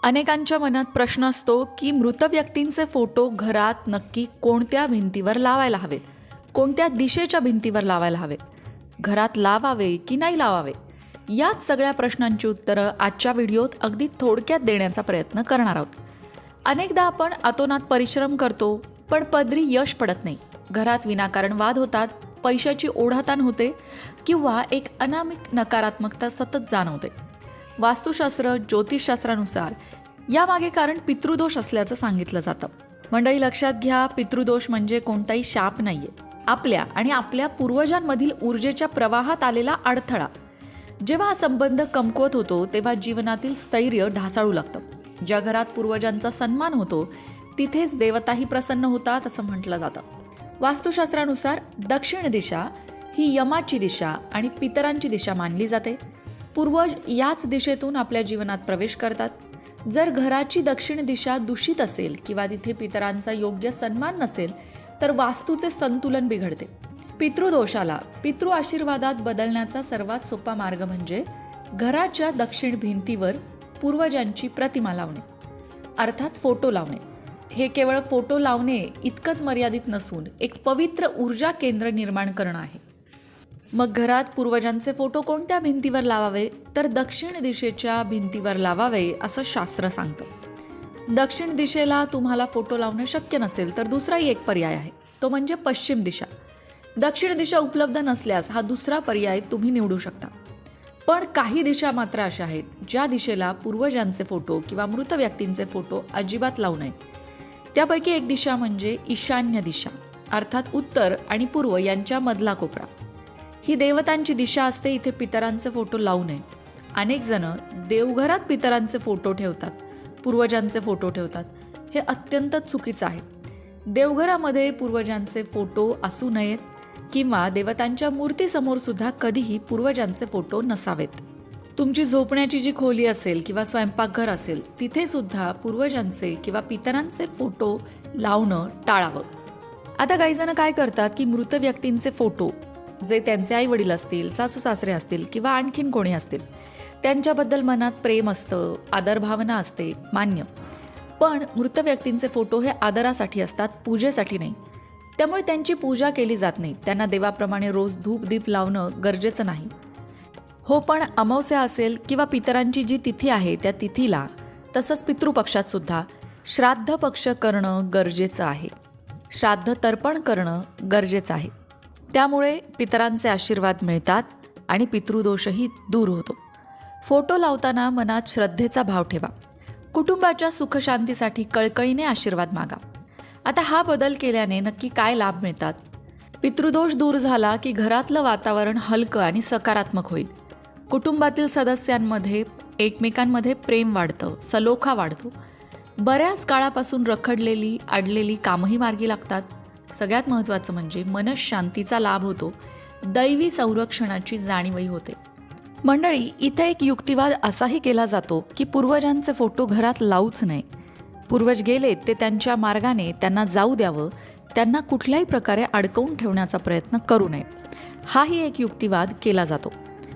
अनेकांच्या मनात प्रश्न असतो की मृत व्यक्तींचे फोटो घरात नक्की कोणत्या भिंतीवर लावायला हवेत, कोणत्या दिशेच्या भिंतीवर लावायला हवेत, घरात लावावे की नाही लावावे, याच सगळ्या प्रश्नांची उत्तरं आजच्या व्हिडिओत अगदी थोडक्यात देण्याचा प्रयत्न करणार आहोत. अनेकदा आपण अतोनात परिश्रम करतो पण पदरी यश पडत नाही. घरात विनाकारण वाद होतात, पैशाची ओढाताण होते किंवा एक अनामिक नकारात्मकता सतत जाणवते. वास्तुशास्त्र ज्योतिषशास्त्रानुसार यामागे कारण पितृदोष असल्याचं सांगितलं जातं. मंडळी लक्षात घ्या, पितृदोष म्हणजे कोणताही शाप नाहीये, आपल्या आणि आपल्या पूर्वजांमधील ऊर्जेच्या प्रवाहात आलेला अडथळा. जेव्हा हा संबंध कमकुवत होतो तेव्हा जीवनातील स्थैर्य ढासाळू लागतं. ज्या घरात पूर्वजांचा सन्मान होतो तिथेच देवताही प्रसन्न होतात असं म्हटलं जातं. वास्तुशास्त्रानुसार दक्षिण दिशा ही यमाची दिशा आणि पितरांची दिशा मानली जाते. पूर्वज याच दिशेतून आपल्या जीवनात प्रवेश करतात. जर घराची दक्षिण दिशा दूषित असेल किंवा तिथे पितरांचा योग्य सन्मान नसेल तर वास्तूचे संतुलन बिघडते. पितृदोषाला पितृ आशीर्वादात बदलण्याचा सर्वात सोपा मार्ग म्हणजे घराच्या दक्षिण भिंतीवर पूर्वजांची प्रतिमा लावणे, अर्थात फोटो लावणे. हे केवळ फोटो लावणे इतकंच मर्यादित नसून एक पवित्र ऊर्जा केंद्र निर्माण करणं आहे. मग घरात पूर्वजांचे फोटो कोणत्या भिंतीवर लावावे तर दक्षिण दिशेच्या भिंतीवर लावावे असं शास्त्र सांगतं. दक्षिण दिशेला तुम्हाला फोटो लावणं शक्य नसेल तर दुसराही एक पर्याय आहे, तो म्हणजे पश्चिम दिशा. दक्षिण दिशा उपलब्ध नसल्यास हा दुसरा पर्याय तुम्ही निवडू शकता. पण काही दिशा मात्र अशा आहेत ज्या दिशेला पूर्वजांचे फोटो किंवा मृत व्यक्तींचे फोटो अजिबात लावू नये. त्यापैकी एक दिशा म्हणजे ईशान्य दिशा, अर्थात उत्तर आणि पूर्व यांच्या मधला कोपरा. ही देवतांची दिशा असते, इथे पितरांचे फोटो लावू नये. अनेक जण देवघरात पितरांचे फोटो ठेवतात, पूर्वजांचे फोटो ठेवतात. हे अत्यंत चुकीचं आहे. देवघरामध्ये पूर्वजांचे फोटो असू नयेत किंवा देवतांच्या मूर्तीसमोर सुद्धा कधीही पूर्वजांचे फोटो नसावेत. तुमची झोपण्याची जी खोली असेल किंवा स्वयंपाकघर असेल तिथे सुद्धा पूर्वजांचे किंवा पितरांचे फोटो लावणं टाळावं. आता काही जण काय करतात की मृत व्यक्तींचे फोटो, जे त्यांचे आई वडील असतील, सासू सासरे असतील किंवा आणखीन कोणी असतील, त्यांच्याबद्दल मनात प्रेम असतं, आदरभावना असते, मान्य. पण मृत व्यक्तींचे फोटो हे आदरासाठी असतात, पूजेसाठी नाही. त्यामुळे त्यांची पूजा केली जात नाही. त्यांना देवाप्रमाणे रोज धूप दीप लावणं गरजेचं नाही. हो, पण अमावस्या असेल किंवा पितरांची जी तिथी आहे त्या तिथीला, तसंच पितृपक्षात सुद्धा श्राद्ध पक्ष करणं गरजेचं आहे. श्राद्ध तर्पण करणं गरजेचं आहे. त्यामुळे पितरांचे आशीर्वाद मिळतात आणि पितृदोषही दूर होतो. फोटो लावताना मनात श्रद्धेचा भाव ठेवा. कुटुंबाच्या सुखशांतीसाठी कळकळीने आशीर्वाद मागा. आता हा बदल केल्याने नक्की काय लाभ मिळतात? पितृदोष दूर झाला की घरातलं वातावरण हलकं आणि सकारात्मक होईल. कुटुंबातील सदस्यांमध्ये एकमेकांमध्ये प्रेम वाढतं, सलोखा वाढतो. बऱ्याच काळापासून रखडलेली अडलेली कामही मार्गी लागतात. सगळ्यात महत्त्वाचं म्हणजे मनःशांतीचा लाभ होतो, दैवी संरक्षणाची जाणीवही होते. मंडळी, इथे एक युक्तिवाद असाही केला जातो की पूर्वजांचे फोटो घरात लावूच नये. पूर्वज गेले ते त्यांच्या मार्गाने त्यांना जाऊ द्यावं, त्यांना कुठल्याही प्रकारे अडकवून ठेवण्याचा प्रयत्न करू नये. हाही एक युक्तिवाद केला जातो.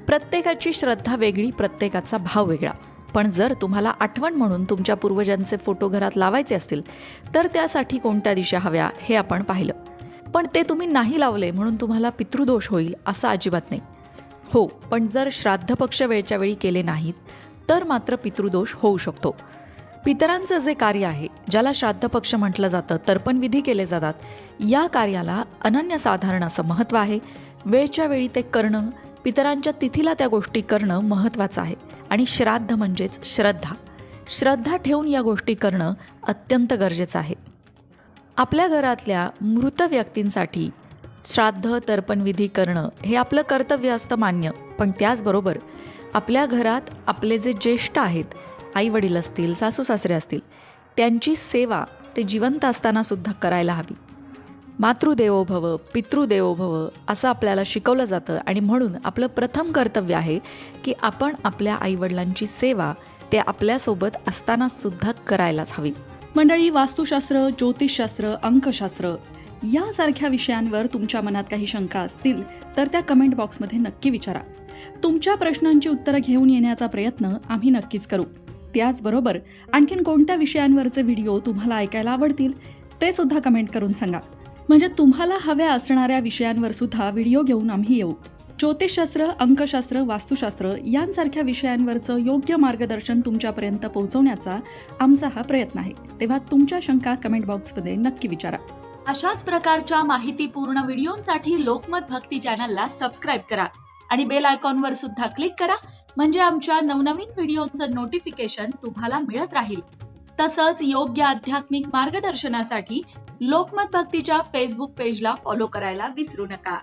प्रत्येकाची श्रद्धा वेगळी, प्रत्येकाचा भाव वेगळा. पण जर तुम्हाला आठवण म्हणून तुमच्या पूर्वजांचे फोटो घरात लावायचे असतील तर त्यासाठी कोणत्या दिशा हव्या हे आपण पाहिलं. पण ते तुम्ही नाही लावले म्हणून तुम्हाला पितृदोष होईल असं अजिबात नाही. हो, पण जर श्राद्ध पक्ष वेळच्या वेळी केले नाहीत तर मात्र पितृदोष होऊ शकतो. पितरांचं जे कार्य आहे, ज्याला श्राद्ध पक्ष म्हटलं जातं, तर्पण विधी केले जातात, या कार्याला अनन्यसाधारण असं महत्त्व आहे. वेळच्या वेळी ते करणं, पितरांच्या तिथीला त्या गोष्टी करणं महत्त्वाचं आहे. आणि श्राद्ध म्हणजेच श्रद्धा ठेवून या गोष्टी करणं अत्यंत गरजेचं आहे. आपल्या घरातल्या मृत व्यक्तींसाठी श्राद्ध तर्पणविधी करणं हे आपलं कर्तव्य असतं, मान्य. पण त्याचबरोबर आपल्या घरात आपले जे ज्येष्ठ आहेत, आई वडील असतील, सासू सासरे असतील, त्यांची सेवा ते जिवंत असताना सुद्धा करायला हवी. मातृदेवो भव, पितृदेवो भव असं आपल्याला शिकवलं जातं आणि म्हणून आपलं प्रथम कर्तव्य आहे की आपण आपल्या आईवडिलांची सेवा ते आपल्यासोबत असताना सुद्धा करायलाच हवी. मंडळी, वास्तुशास्त्र, ज्योतिषशास्त्र, अंकशास्त्र यासारख्या विषयांवर तुमच्या मनात काही शंका असतील तर त्या कमेंट बॉक्समध्ये नक्की विचारा. तुमच्या प्रश्नांची उत्तरं घेऊन येण्याचा प्रयत्न आम्ही नक्कीच करू. त्याचबरोबर आणखीन कोणत्या विषयांवरचे व्हिडिओ तुम्हाला ऐकायला आवडतील ते सुद्धा कमेंट करून सांगा. म्हणजे तुम्हाला हव्या असणाऱ्या विषयांवर सुद्धा व्हिडिओ घेऊन आम्ही येऊ. ज्योतिषशास्त्र, अंकशास्त्र, वास्तुशास्त्र यांसारख्या विषयांवरचं योग्य मार्गदर्शन तुमच्यापर्यंत पोहोचवण्याचा आमचा हा प्रयत्न आहे. तेव्हा तुमच्या शंका कमेंट बॉक्समध्ये नक्की विचारा. अशाच प्रकारच्या माहितीपूर्ण व्हिडिओंसाठी लोकमत भक्ती चॅनलला सबस्क्राईब करा आणि बेल आयकॉनवर सुद्धा क्लिक करा. म्हणजे आमच्या नवनवीन व्हिडिओचं नोटिफिकेशन तुम्हाला मिळत राहील. तसंच योग्य आध्यात्मिक मार्गदर्शनासाठी लोकमत भक्तीच्या फेसबुक पेजला फॉलो करायला विसरू नका.